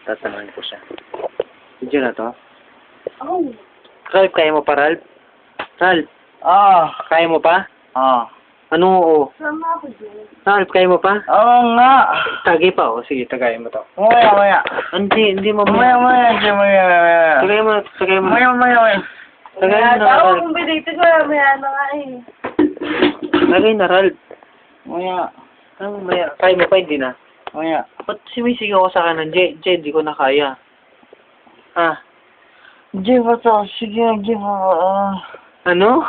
Tatanungin ko siya. Video na to? Oh. Ralph, kaya mo pa, Ralph? Ralph, kaya mo pa? Ano oo? Sama ako dyan. Ralph, kaya mo pa? Oo nga. Tagay pa, oh. Sige, tagay mo to. Maya. Hindi mo. Maya. Tagay mo. Maya. Tagay mo na, Ako Ralph. kung binitig ko, maya na nga eh. Tagay na, Ralph. Maya. Maya. Kaya mo pa, hindi na. Maya. Ba't sumisigaw ko sa kanan? Jay, di ko na kaya. Jay, bato. Sige, Jay, Ano?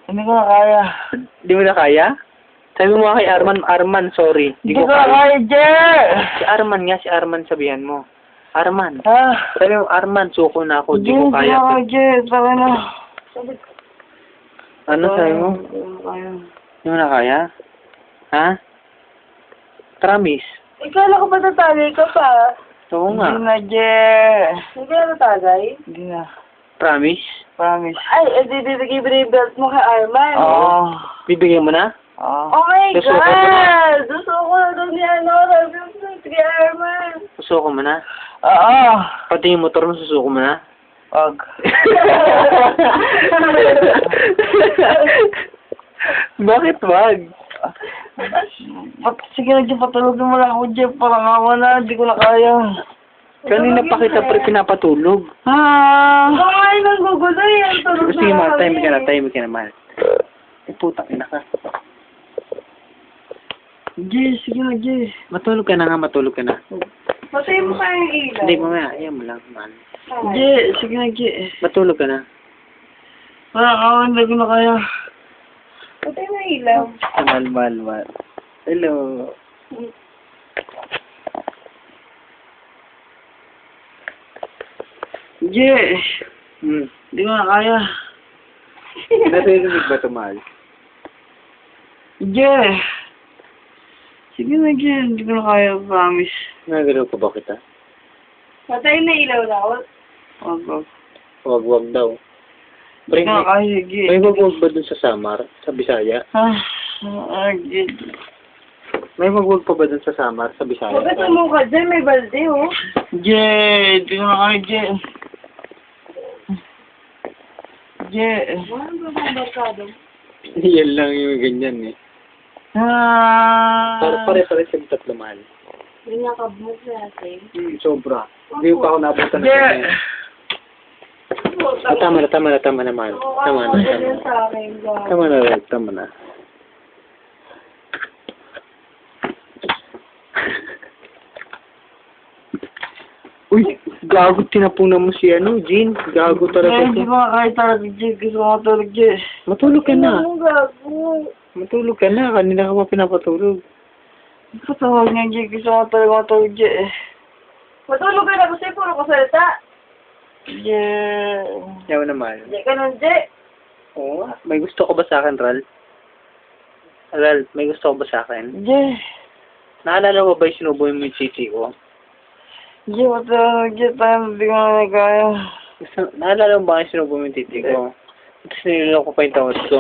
hindi ko na kaya. Di mo na kaya? Sabi mo nga kay Arman, sorry. Hindi ko na kaya, Jay! Si Arman sabihan mo. Arman. Ha? Sabi mo, Arman, suko na ako, di Jay, ko kaya. Jay, tara na. Ano sabi mo? Di mo na kaya? Ha? Promise. Ikala ko ba natagay ka pa? Oo Hindi nga. na, Jay. Hindi ka natagay? Hindi na. Promise? Promise. Ay, binibelt mo kay Arman. Oo. Bibigyan mo na? Oo. Oh my Gusto ko God! Gusto ko na daw ni sabi mo kay Arman. Susuko mo na? Oo. Pati yung motor mo, susuko mo na? Wag. Bakit wag? Sige na, Jay, patulogin mo lang ako, Jay. Parang awa na, hindi ko na kaya. Kanina pa kita pinapatulog. Ikaw nga yung nanggugulo yan. Tulog Sige, na kami. tahimik ka na, mahal. Ay, putang ina ka. Jay, sige na, Jay. Matulog ka na. Patay mo kayong ilaw. Hindi, mamaya, ayaw mo lang, mahal. Jay, sige na, Jay. Matulog ka na. Parang awa, hindi ko na kaya. Patay mo yung ilaw. Mahal. Hello. Jay, hindi ko na kaya. Narinig ba ito, mahal? Jay. Sige na, Jay. Hindi ko na kaya, promise. Nagalaw ko ba kita? Patay na ilaw na ako. Wag. Wag daw. Hindi ko na kaya, Jay. May wag ba dun sa Samar? Sa Bisaya? Jay. May wag pa ba dun sa Samar? Sa Bisaya? Bakit mo ka dyan? May balde oh. Jay, hindi ko na kaya, Jay. Jay. Ano ba ang barkado? Yan lang yung ganyan eh. Pare-pare yung tatlo, mahal. Ganyan ka mo sa atin. Sobra. Hindi pa ako napunta na Jay. ganyan. Tama na, mahal. Tama na. Uy, gago, tinapunan mo si Jean. Gago talaga Hindi siya. ko na kaya talaga, Jay. Gusto ko matulog, Jay. Matulog ka na. Ano gago? Matulog ka na. Kanina ka pa pinapatulog. Patawag niya, Jay. Gusto ko talaga matulog, Jay. Matulog ka na kasi puro ko salita. Jay. Yaw na, mahal. Hindi ka nun, Jay. Oo. May gusto ko ba sa akin, Ral? Ral, may gusto ko ba sa akin? Jay. Naalala mo ba yung sinubo mo yung city ko? Jay, matulog, Jay. Tayo, hindi ko na kaya. Naalala mo ba yung sinubo mo yung titi ko? Tapos niloloko ko pa yung tawad ko.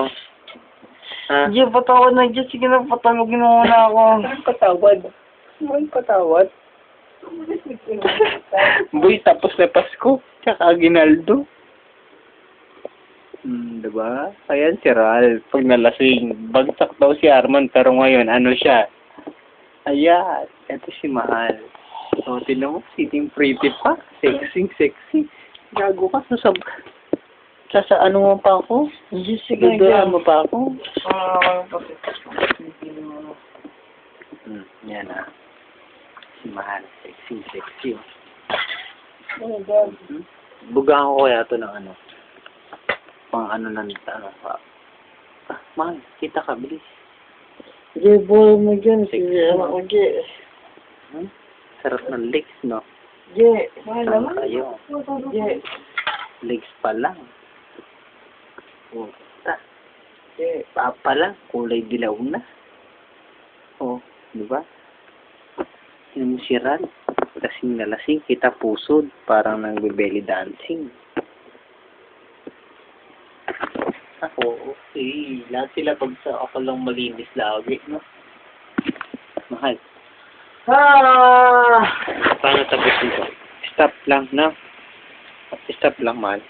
Ha? Jay, patawad na, Jay. Sige na, patawagin mo muna ako. Anong patawad? Anong patawad? Boy, tapos na Pasko. Tsaka Aguinaldo. Diba? Ayan si Ral. Pag nalasing, bagsak daw si Arman. Pero ngayon, ano siya? Ayan. Ito si Mahal. So, tinan mo, sitting pretty pa. Sexy. Gago ka. Sa ano mo pa ako? Jay, sige, Jay. Duduan mo pa ako? Yan ah. Si Mahal. Sexy. Bugaan ko kaya ito ng ano. Pang ano pa. Mahal, kita ka, bilis. Jay, boy mo dyan. Sige, anak ko, Jay. Sarap ng legs, no? Jay. Saan kayo? Jay. Legs pa lang. Puta. Jay. Papa lang, kulay dilaw na. Oh, di ba? Yung si Ran, lasing na lasing, kita pusod, parang nang-belly dancing. Ako, okay. Lahat sila pag sa ako lang malinis lagi, no? Mahal. Paano tapos nito? Stop lang, no? Stop lang, mahal.